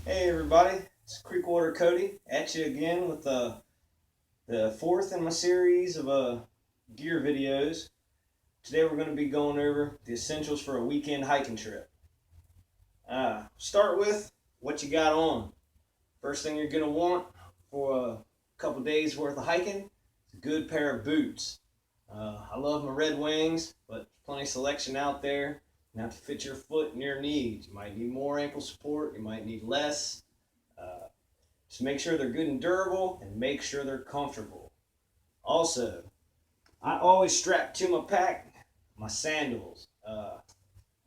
Hey everybody, it's CreekWater Cody at you again with the fourth in my series of gear videos. Today we're going to be going over the essentials for a weekend hiking trip. Start with what you got on. First thing you're going to want for a couple days worth of hiking is a good pair of boots. I love my Red Wings, but there's plenty of selection out there. You have to fit your foot and your needs. You might need more ankle support, you might need less. Uh, just make sure they're good and durable and make sure they're comfortable. Also, I always strap to my pack my sandals.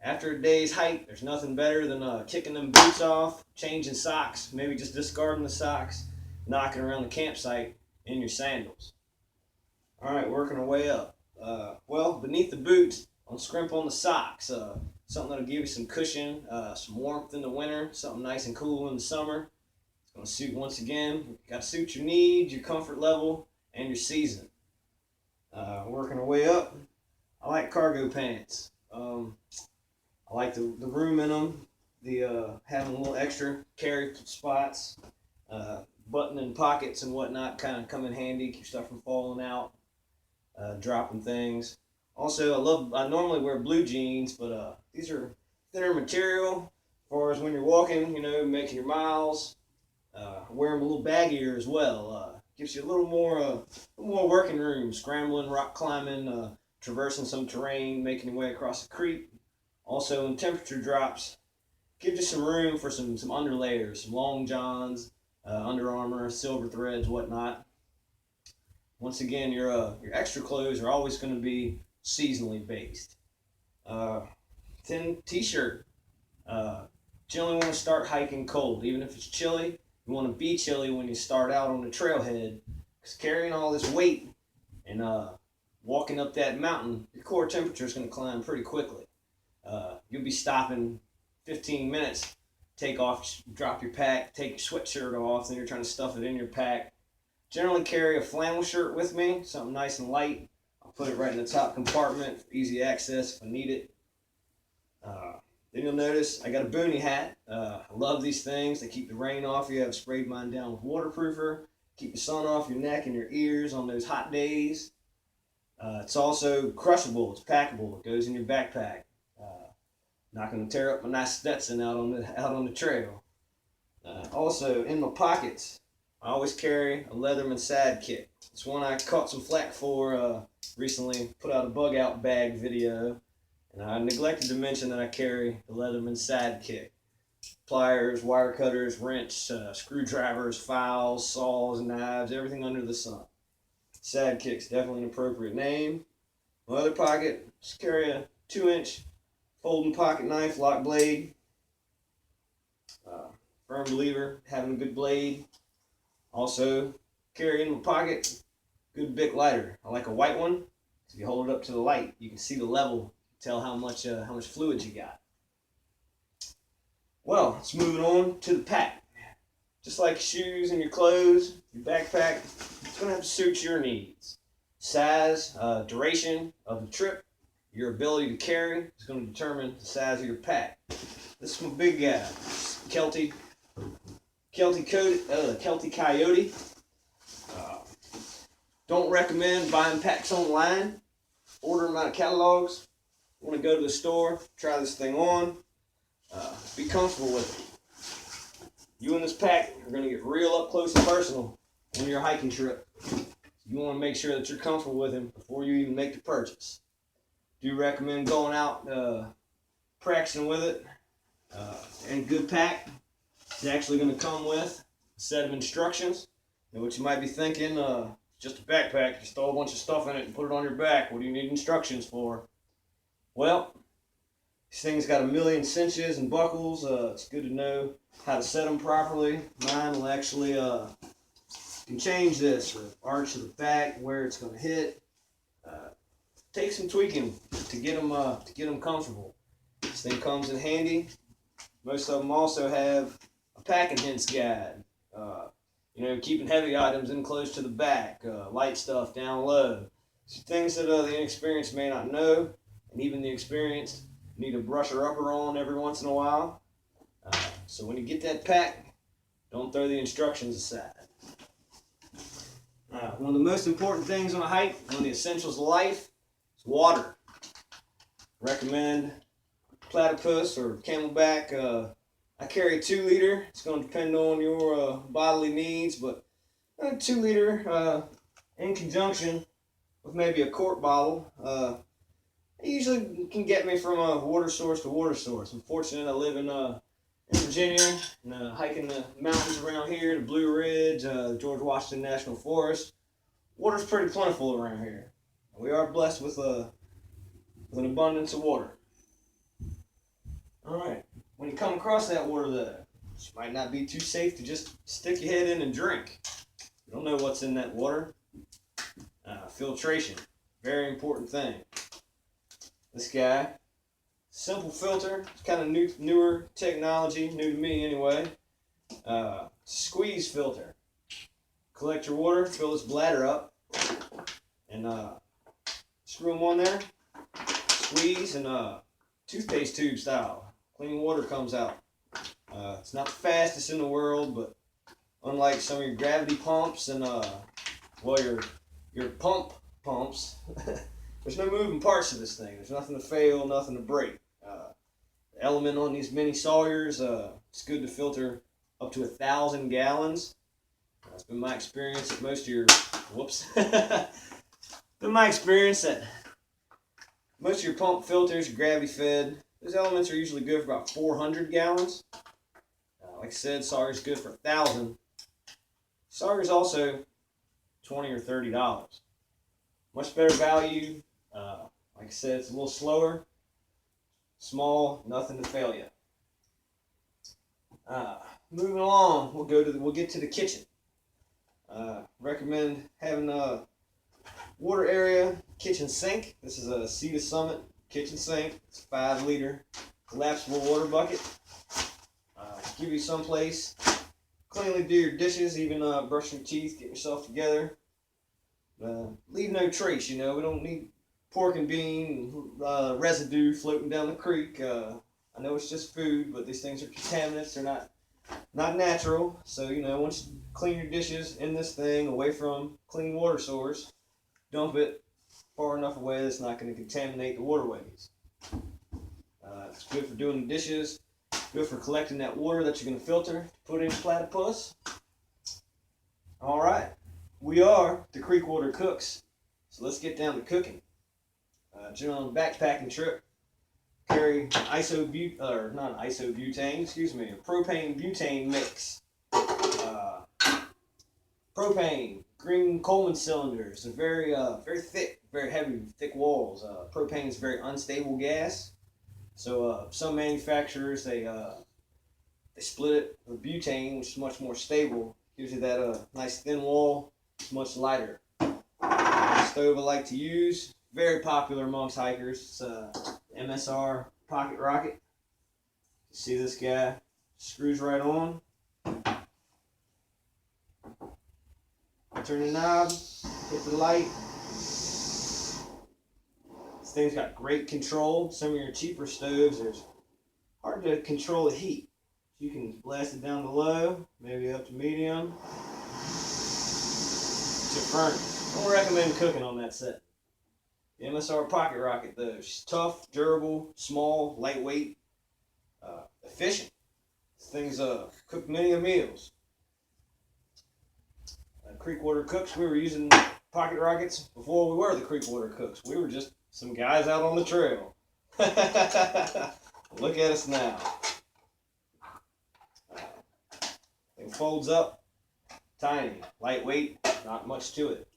After a day's hike, there's nothing better than kicking them boots off, changing socks, maybe just discarding the socks, knocking around the campsite in your sandals. All right, working our way up. Well, beneath the boots, I'll scrimp on the socks. Something that'll give you some cushion, some warmth in the winter, something nice and cool in the summer. It's going to suit, once again, got to suit your needs, your comfort level, and your season. Working our way up, I like cargo pants. I like the room in them, having a little extra carry spots, buttoning pockets and whatnot kind of come in handy, keep stuff from falling out, dropping things. Also, I normally wear blue jeans, but these are thinner material as far as when you're walking, making your miles. Wear them a little baggier as well. Gives you a little more working room, scrambling, rock climbing, traversing some terrain, making your way across the creek. Also, when temperature drops, gives you some room for some underlayers, some long johns, Under Armour, silver threads, whatnot. Once again, your extra clothes are always going to be seasonally based. Thin t-shirt. Generally want to start hiking cold, even if it's chilly. You want to be chilly when you start out on the trailhead, because carrying all this weight and walking up that mountain, your core temperature is going to climb pretty quickly. You'll be stopping 15 minutes, drop your pack, take your sweatshirt off, then you're trying to stuff it in your pack. Generally carry a flannel shirt with me, something nice and light. I'll put it right in the top compartment for easy access if I need it. Then you'll notice I got a boonie hat. I love these things. They keep the rain off you. I've sprayed mine down with waterproofer. Keep the sun off your neck and your ears on those hot days. It's also crushable. It's packable. It goes in your backpack. Not going to tear up my nice Stetson out on the trail. Also, in my pockets, I always carry a Leatherman sidekick. It's one I caught some flack for recently. Put out a bug out bag video. And I neglected to mention that I carry the Leatherman sidekick. Pliers, wire cutters, wrench, screwdrivers, files, saws, knives, everything under the sun. Sidekick's definitely an appropriate name. My other pocket, just carry a 2-inch folding pocket knife, lock blade. Firm believer, having a good blade. Also, carry in my pocket, good Bic lighter. I like a white one. If you hold it up to the light, you can see the level. Tell how much fluid you got. Well, let's move on to the pack. Just like shoes and your clothes, your backpack, it's going to have to suit your needs. Size, duration of the trip, your ability to carry is going to determine the size of your pack. This is my big guy, Kelty Coyote. Don't recommend buying packs online. Order them out of catalogs. Want to go to the store, try this thing on, be comfortable with it. You and this pack are going to get real up close and personal on your hiking trip. You want to make sure that you're comfortable with him before you even make the purchase. Do recommend going out, practicing with it, and good pack. It's actually going to come with a set of instructions. And what you might be thinking, just a backpack, just throw a bunch of stuff in it and put it on your back. What do you need instructions for? Well, this thing's got a million cinches and buckles. It's good to know how to set them properly. Mine will actually, you can change this for arch of the back, where it's going to hit. Take some tweaking to get them comfortable. This thing comes in handy. Most of them also have a packing hints guide. Keeping heavy items in close to the back, light stuff down low. Some things that the inexperienced may not know. And even the experienced need a brusher upper on every once in a while. So when you get that pack, Don't throw the instructions aside. One of the most important things on a hike, one of the essentials of life, is water. Recommend platypus or camelback. I carry a 2-liter. It's going to depend on your bodily needs, but a 2-liter in conjunction with maybe a quart bottle. It usually can get me from a water source to water source. I'm fortunate I live in Virginia and hiking the mountains around here, the Blue Ridge, George Washington National Forest. Water's pretty plentiful around here. We are blessed with an abundance of water. All right, when you come across that water, though, it might not be too safe to just stick your head in and drink. You don't know what's in that water. Filtration, very important thing. This guy, simple filter, it's kind of newer technology, new to me anyway. Squeeze filter. Collect your water, fill this bladder up, and screw them on there. Squeeze and toothpaste tube style. Clean water comes out. It's not the fastest in the world, but unlike some of your gravity pumps and your pumps, there's no moving parts to this thing. There's nothing to fail, nothing to break. The element on these mini Sawyers, it's good to filter up to 1,000 gallons. That's been my experience at most of your, been my experience that most of your pump filters, your gravity fed, those elements are usually good for about 400 gallons. Like I said, Sawyer's good for 1,000. Sawyer's also $20 or $30. Much better value. Like I said, it's a little slower. Small, nothing to fail you. Moving along, we'll get to the kitchen. Recommend having a water area, kitchen sink. This is a C.W.C kitchen sink. It's a 5-liter collapsible water bucket. Give you some place cleanly do your dishes, even brush your teeth, get yourself together. Leave no trace. We don't need pork and bean residue floating down the creek. I know it's just food, but these things are contaminants. They're not natural. So once you clean your dishes in this thing away from clean water source, dump it far enough away that it's not going to contaminate the waterways. It's good for doing the dishes, good for collecting that water that you're going to filter to put in platypus. All right, we are the CreekWater Cooks, so let's get down to cooking. During on a backpacking trip, carry a propane butane mix. Propane, green Coleman cylinders. They're very thick, very heavy, thick walls. Propane is a very unstable gas, so some manufacturers they split it with butane, which is much more stable. Gives you that nice thin wall. It's much lighter. The stove I like to use, very popular amongst hikers. It's MSR Pocket Rocket. You see this guy? Screws right on. Turn the knob, hit the light. This thing's got great control. Some of your cheaper stoves, it's hard to control the heat. You can blast it down to low, maybe up to medium. To furnace. I don't recommend cooking on that set. The MSR Pocket Rocket, though, she's tough, durable, small, lightweight, efficient. This thing's cooked many a meals. CreekWater Cooks, we were using Pocket Rockets before we were the CreekWater Cooks. We were just some guys out on the trail. Look at us now. It folds up, tiny, lightweight, not much to it.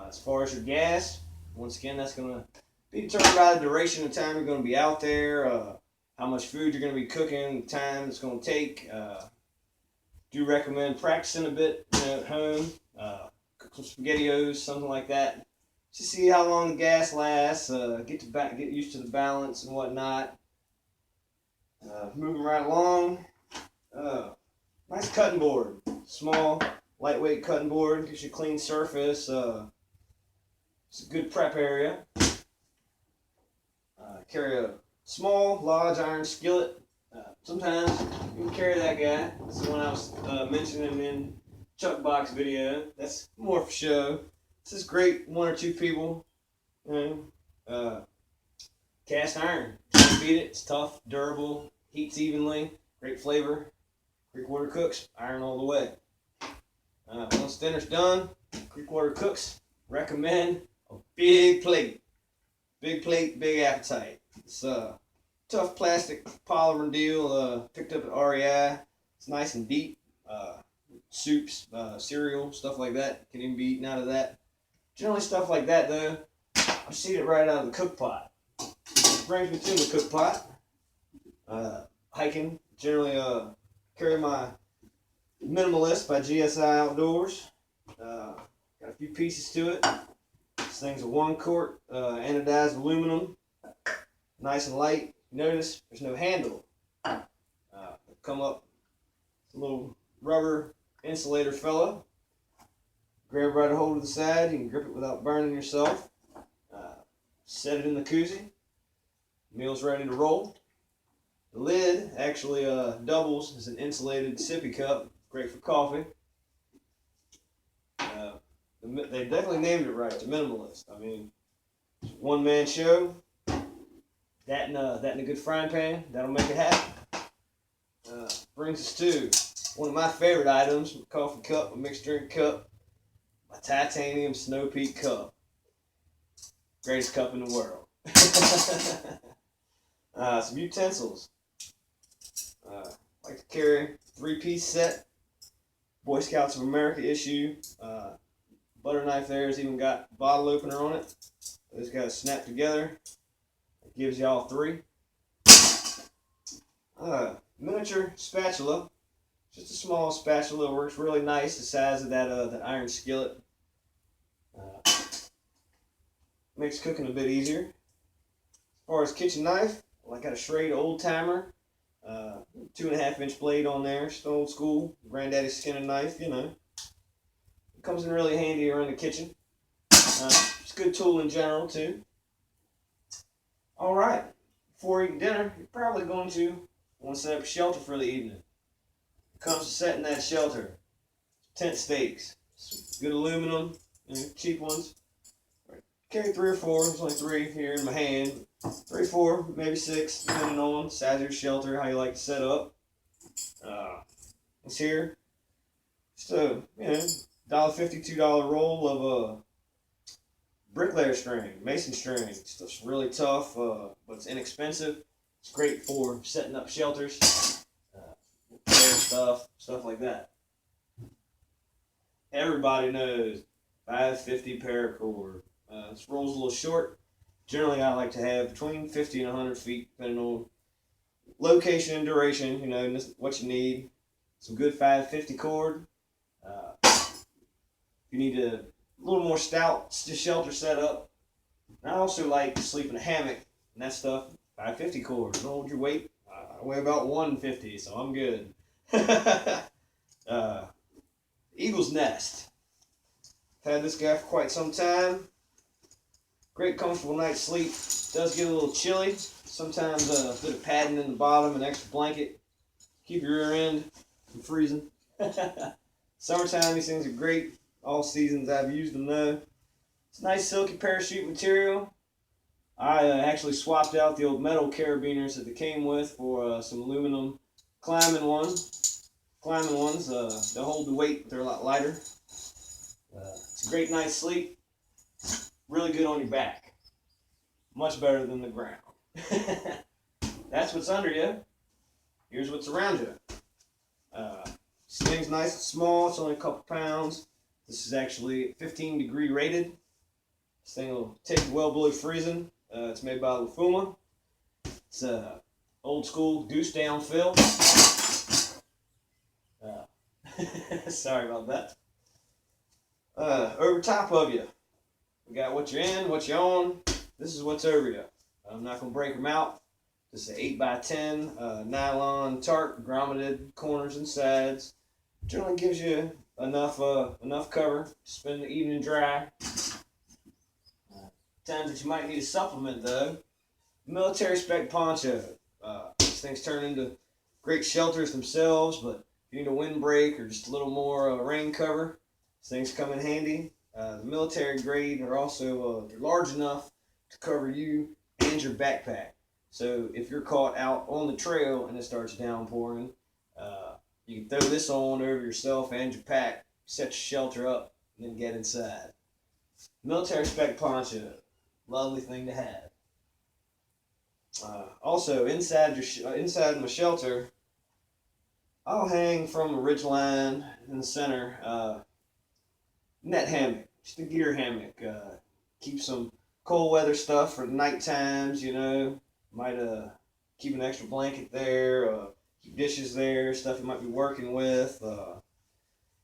As far as your gas, once again, that's going to be determined by the duration of time you're going to be out there, how much food you're going to be cooking, the time it's going to take. Do recommend practicing a bit at home, cook some SpaghettiOs, something like that, to see how long the gas lasts, get used to the balance and whatnot. Moving right along, nice cutting board, small, lightweight cutting board, gives you a clean surface. It's a good prep area. Carry a small, large iron skillet. Sometimes You can carry that guy. That's the one I was mentioning in Chuck Box video. That's more for show. This is great, 1 or 2 people. You know, cast iron. Can't beat it. It's tough, durable, heats evenly, great flavor. CreekWater Cooks, iron all the way. Once dinner's done, CreekWater Cooks recommend a big plate. Big plate, big appetite. It's a tough plastic polymer deal picked up at REI. It's nice and deep. Soups, cereal, stuff like that can even be eaten out of that. Generally stuff like that though, I just eat it right out of the cook pot. Brings me to the cook pot. Hiking, generally carry my Minimalist by GSI Outdoors. Got a few pieces to it. This thing's a 1 quart anodized aluminum, nice and light. Notice there's no handle. Come up, it's a little rubber insulator fella. Grab right a hold of the side. You can grip it without burning yourself. Set it in the koozie. Meal's ready to roll. The lid actually doubles as an insulated sippy cup. Great for coffee. They definitely named it right. It's a minimalist. I mean, it's a one-man show. That and a good frying pan, that'll make it happen. Brings us to one of my favorite items: a coffee cup, a mixed drink cup, my titanium Snow Peak cup. Greatest cup in the world. Some utensils. Like to carry 3-piece set. Boy Scouts of America issue. Butter knife there has even got a bottle opener on it. Those guys snap together. It gives y'all 3. Miniature spatula. Just a small spatula. Works really nice. The size of that iron skillet. Makes cooking a bit easier. As far as kitchen knife, well, I got a Schrade Old Timer. 2.5-inch blade on there. Just old school. Granddaddy's skinning knife, you know. It comes in really handy around the kitchen. It's a good tool in general, too. Alright. Before eating dinner, you're probably going to want to set up a shelter for the evening. It comes to setting that shelter. Tent stakes. Some good aluminum, cheap ones. Carry 3 or 4. There's only 3 here in my hand. 3, 4, maybe 6, depending on the size of your shelter, how you like to set up. This here, just a $1.50, $2 roll of bricklayer string, mason string. Stuff's really tough, but it's inexpensive. It's great for setting up shelters, stuff like that. Everybody knows 550 paracord. This roll's a little short. Generally, I like to have between 50 and 100 feet, depending on location and duration, what you need. Some good 550 cord. If you need a little more stout shelter setup. I also like to sleep in a hammock and that stuff. 550 cord. Don't hold your weight. I weigh about 150, so I'm good. Eagle's Nest. I've had this guy for quite some time. Great comfortable night's sleep. Does get a little chilly. Sometimes a bit of padding in the bottom, an extra blanket. Keep your rear end from freezing. Summertime, these things are great. All seasons I've used them though. It's a nice silky parachute material. I actually swapped out the old metal carabiners that they came with for some aluminum climbing ones. They'll hold the weight, but they're a lot lighter. It's a great night's sleep. Really good on your back. Much better than the ground. That's what's under you. Here's what's around you. This thing's nice and small. It's only a couple pounds. This is actually 15 degree rated. This thing will take you well below freezing. It's made by Lafuma. It's old school goose down fill. Sorry about that. Over top of you, we got what you're in, what you're on. This is what's over you. I'm not going to break them out. This is an 8x10 nylon tarp, grommeted corners and sides. Generally gives you enough cover to spend the evening dry. Times that you might need a supplement though. Military spec poncho. These things turn into great shelters themselves, but if you need a windbreak or just a little more rain cover, these things come in handy. The military grade are also they're large enough to cover you and your backpack. So if you're caught out on the trail and it starts downpouring, you can throw this on over yourself and your pack, set your shelter up, and then get inside. Military spec poncho, lovely thing to have. Also, inside my shelter, I'll hang from a ridge line in the center, net hammock, just a gear hammock. Keep some cold weather stuff for the night times, you know. Might keep an extra blanket there, keep dishes there, stuff you might be working with.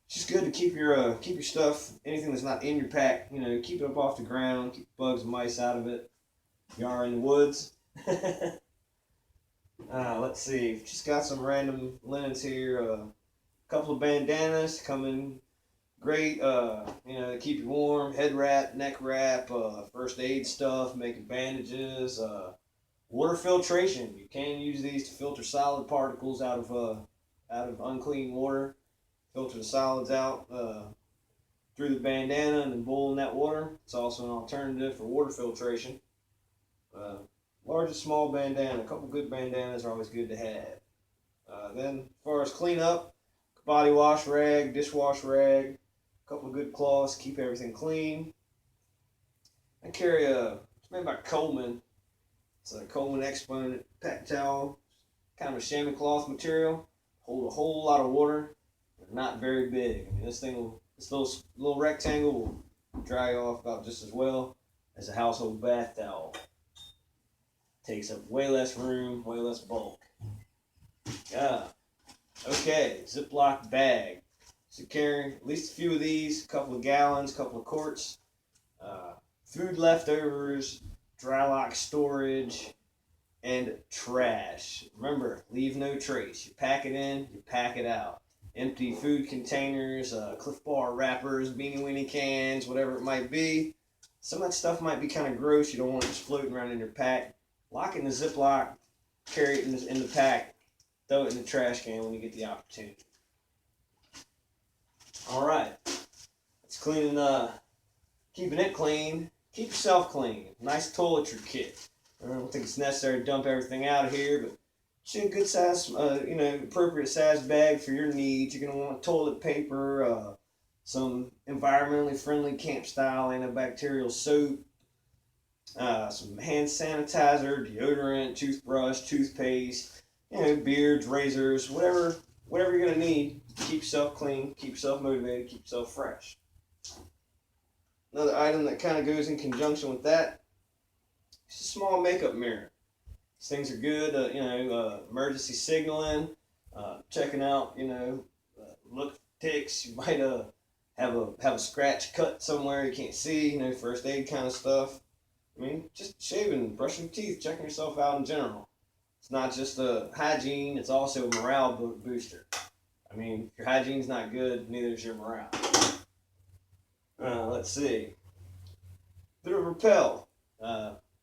It's just good to keep your stuff, anything that's not in your pack, you know, keep it up off the ground, keep bugs and mice out of it. If you are in the woods. Let's see, just got some random linens here. A couple of bandanas come in great, you know, to keep you warm. Head wrap, neck wrap, first aid stuff, making bandages. Water filtration. You can use these to filter solid particles out of unclean water. Filter the solids out through the bandana and then boil in that water. It's also an alternative for water filtration. Large and small bandana. A couple good bandanas are always good to have. Then, as far as cleanup, body wash rag, dishwash rag, a couple of good cloths, keep everything clean. I carry it's made by Coleman. It's a Coleman Exponent pack towel, kind of a chamois cloth material. Hold a whole lot of water. They're not very big. I mean, this little rectangle will dry off about just as well as a household bath towel. Takes up way less room, way less bulk. Okay, Ziploc bag. So carry at least a few of these, a couple of gallons, a couple of quarts. Food leftovers, dry lock storage, and trash. Remember, leave no trace. You pack it in, you pack it out. Empty food containers, Cliff Bar wrappers, beanie weenie cans, whatever it might be. Some of that stuff might be kind of gross. You don't want it just floating around in your pack. Lock it in the Ziploc, carry it in the pack, throw it in the trash can when you get the opportunity. All right, it's cleaning, keeping it clean. Keep yourself clean. Nice toiletry kit. I don't think it's necessary to dump everything out of here, but should a good size, you know, appropriate size bag for your needs. You're gonna want toilet paper, some environmentally friendly camp style antibacterial soap. Some hand sanitizer, deodorant, toothbrush, toothpaste, you know, beards, razors, whatever you're gonna need. Keep yourself clean, keep yourself motivated, keep yourself fresh. Another item that kind of goes in conjunction with that is a small makeup mirror. These things are good, you know, emergency signaling, checking out, you know, look for ticks. You might have a scratch cut somewhere you can't see, you know, first aid kind of stuff. I mean, just shaving, brushing your teeth, checking yourself out in general. It's not just a hygiene, it's also a morale booster. I mean, if your hygiene's not good, neither is your morale. Let's see. Bit of Repel.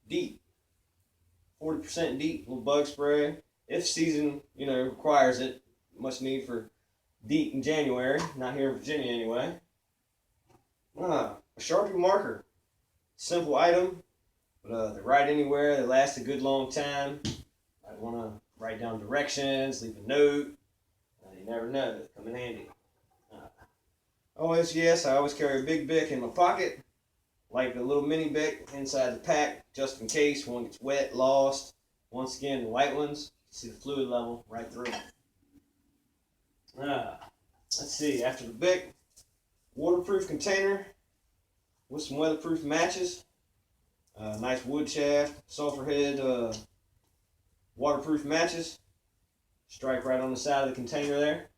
DEET. 40% DEET, little bug spray. If season, you know, requires it. Much need for DEET in January. Not here in Virginia anyway. A Sharpie marker. Simple item. But they write anywhere, they last a good long time. I want to write down directions, leave a note. You never know, they come in handy. I always carry a big Bic in my pocket, like a little mini Bic inside the pack, just in case one gets wet, lost. Once again, the white ones, you see the fluid level right through them. Let's see, after the Bic, waterproof container with some weatherproof matches. Nice wood shaft, sulfur head, waterproof matches. Strike right on the side of the container there.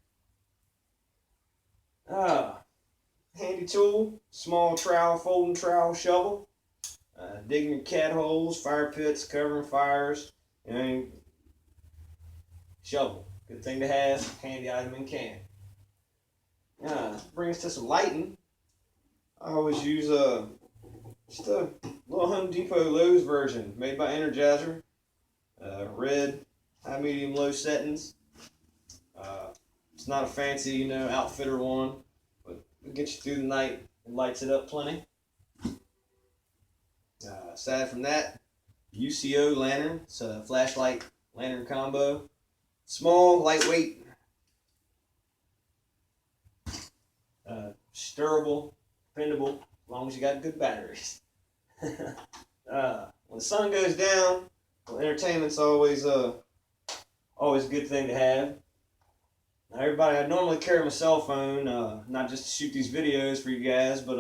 Handy tool, small trowel, folding trowel, shovel. Digging your cat holes, fire pits, covering fires. You know, shovel. Good thing to have. Handy item in can. Bring us to some lighting. I always use just a little Home Depot Lowe's version made by Energizer. Red, high, medium, low settings. It's not a fancy, outfitter one, but it'll get you through the night. It lights it up plenty. Aside from that, UCO lantern. It's a flashlight lantern combo. Small, lightweight, stirrable, dependable, as long as you got good batteries. When the sun goes down, well, entertainment's always a good thing to have. Now, everybody, I normally carry my cell phone, not just to shoot these videos for you guys, but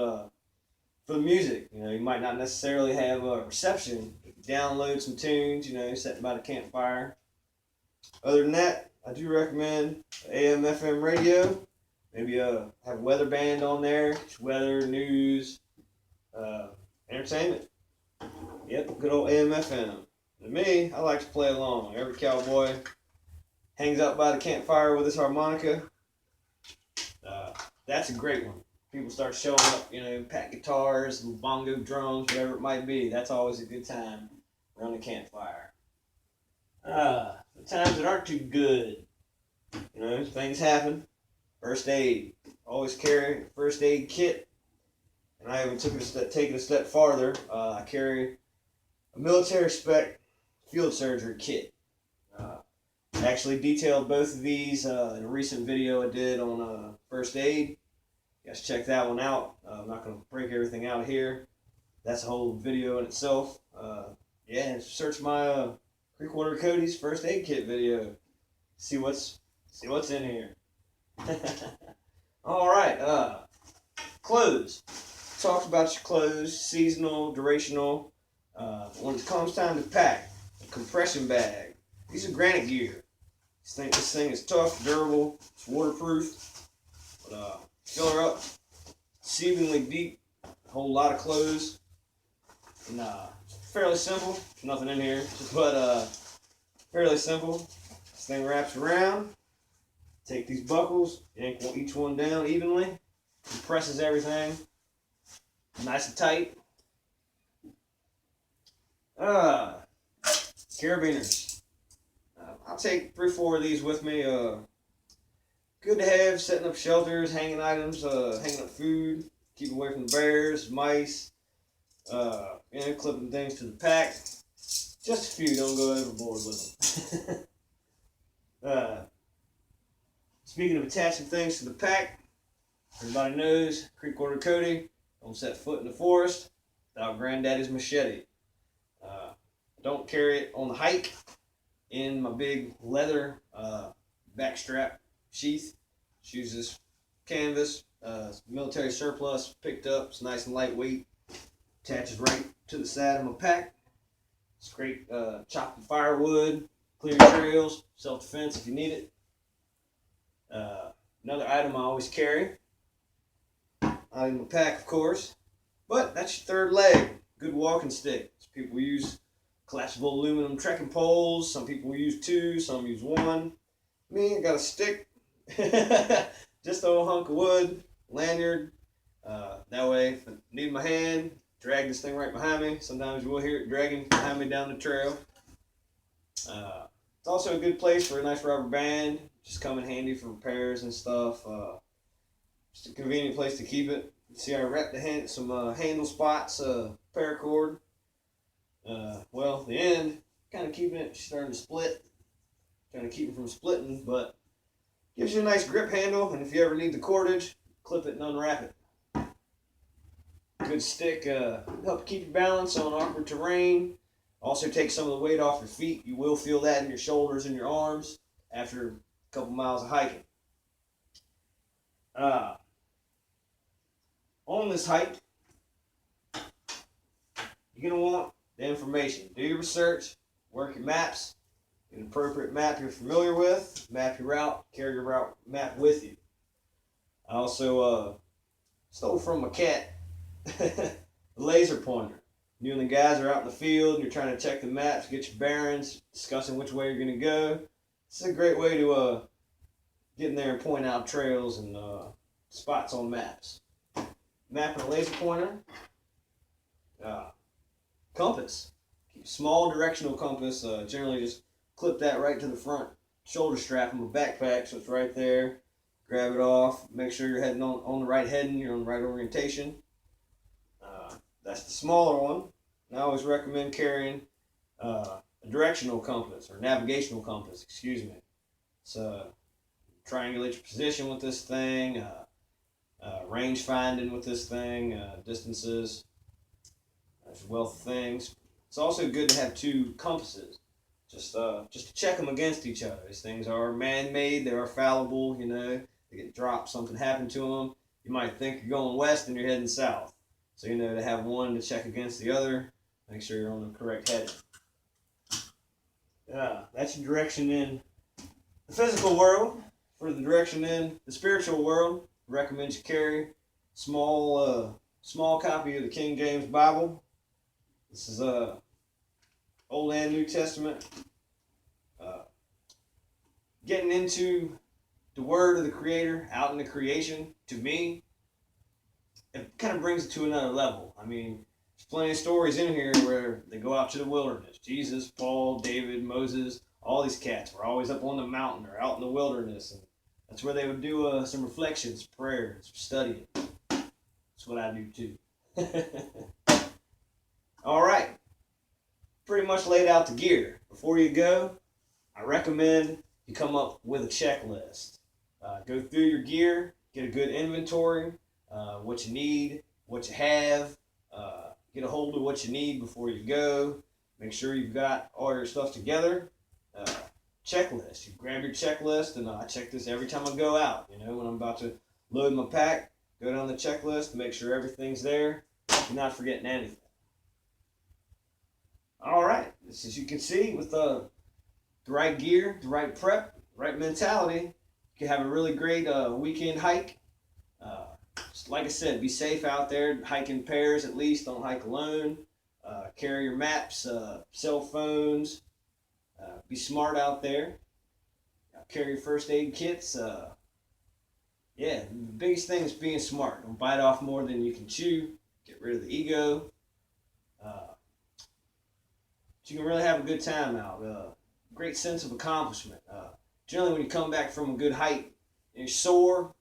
for the music. You might not necessarily have a reception. You can download some tunes, sitting by the campfire. Other than that, I do recommend AM/FM radio. Maybe have a weather band on there, weather, news, entertainment. Yep, good old AM/FM. To me, I like to play along. Every cowboy hangs out by the campfire with his harmonica. That's a great one. People start showing up, pack guitars, little bongo drums, whatever it might be. That's always a good time around the campfire. The times that aren't too good, things happen. First aid. Always carry a first aid kit. And I even take it a step farther. I carry a military spec field surgery kit. I actually detailed both of these in a recent video I did on first aid. You guys check that one out. I'm not going to break everything out here. That's a whole video in itself. Search my CreekWater Cody's first aid kit video. See what's in here. All right. Clothes. Talked about your clothes, seasonal, durational. When it comes time to pack, a compression bag. These are granite gear. This thing is tough, durable, it's waterproof. But fill her up, exceedingly deep, a whole lot of clothes. And fairly simple. Nothing in here, but fairly simple. This thing wraps around. Take these buckles, yank each one down evenly. Compresses everything. Nice and tight. Carabiners. I'll take 3 or 4 of these with me. Good to have, setting up shelters, hanging items, hanging up food, keep away from the bears, mice, clipping things to the pack. Just a few, don't go overboard with them. Speaking of attaching things to the pack, everybody knows CreekWater Cody don't set foot in the forest without Granddaddy's machete. Don't carry it on the hike in my big leather backstrap sheath. Use this canvas, military surplus, picked up. It's nice and lightweight. Attaches right to the side of my pack. It's great chopping firewood, clear trails, self-defense if you need it. Another item I always carry, out in my pack of course, but that's your third leg, good walking stick. So people use collapsible aluminum trekking poles, some people use 2, some use 1. Me, I got a stick, just a little hunk of wood, lanyard, that way if I need my hand, drag this thing right behind me. Sometimes you will hear it dragging behind me down the trail. It's also a good place for a nice rubber band, just come in handy for repairs and stuff. Just a convenient place to keep it. See, I wrapped some handle spots, paracord. The end, kind of keeping it starting to split. Trying to keep it from splitting, but gives you a nice grip handle, and if you ever need the cordage, clip it and unwrap it. Good stick, help keep your balance on awkward terrain. Also take some of the weight off your feet. You will feel that in your shoulders and your arms after a couple miles of hiking. On this hike, you're going to want the information. Do your research, work your maps, get an appropriate map you're familiar with, map your route, carry your route map with you. I also stole from my cat a laser pointer. You and the guys are out in the field and you're trying to check the maps, get your bearings, discussing which way you're going to go. This is a great way to get in there and point out trails and spots on maps. Map and a laser pointer. Compass. Keep a small directional compass. Generally just clip that right to the front shoulder strap of my backpack so it's right there. grab it off, make sure you're heading on the right heading, you're on the right orientation. That's the smaller one. And I always recommend carrying a directional compass or navigational compass, excuse me. So triangulate your position with this thing, range finding with this thing, distances, there's wealth of things. It's also good to have two compasses, just to check them against each other. These things are man-made, they are fallible, you know. They get dropped, something happened to them. You might think you're going west and you're heading south. So, you know, to have one to check against the other, make sure you're on the correct heading. That's your direction in the physical world. For the direction in the spiritual world, I recommend you carry small copy of the King James Bible. This is Old and New Testament. Getting into the Word of the Creator out in the creation, to me, it kind of brings it to another level. I mean, there's plenty of stories in here where they go out to the wilderness. Jesus, Paul, David, Moses, all these cats were always up on the mountain or out in the wilderness. And that's where they would do some reflections, prayers, studying. That's what I do too. All right. Pretty much laid out the gear. Before you go, I recommend you come up with a checklist. Go through your gear, get a good inventory, what you need, what you have, get a hold of what you need before you go. Make sure you've got all your stuff together. Checklist. You grab your checklist, and I check this every time I go out. You know, when I'm about to load my pack, go down the checklist, make sure everything's there. You're not forgetting anything. All right. As you can see, with the right gear, the right prep, right mentality, you can have a really great weekend hike. Just like I said, be safe out there. Hike in pairs at least. Don't hike alone. Carry your maps, cell phones. Be smart out there. Carry your first aid kits. Yeah, the biggest thing is being smart. Don't bite off more than you can chew. Get rid of the ego. You can really have a good time out. Great sense of accomplishment. Generally, when you come back from a good hike, you're sore,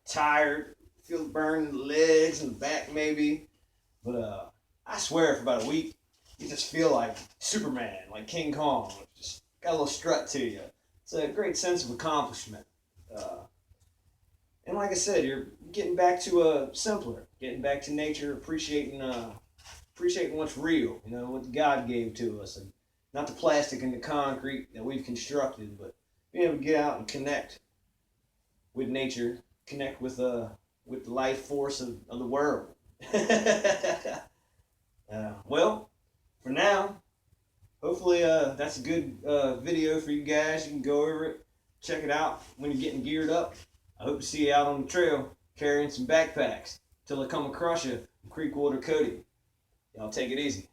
tired, feel the burn in the legs and the back maybe. But I swear, for about a week, you just feel like Superman, like King Kong. Just got a little strut to you. It's a great sense of accomplishment. And like I said, you're getting back to simpler, getting back to nature, appreciating what's real, you know, what God gave to us, and not the plastic and the concrete that we've constructed, but being able to get out and connect with nature, connect with the life force of the world. Well, for now, hopefully that's a good video for you guys. You can go over it, check it out when you're getting geared up. I hope to see you out on the trail carrying some backpacks till I come across you from CreekWater Cody. Y'all take it easy.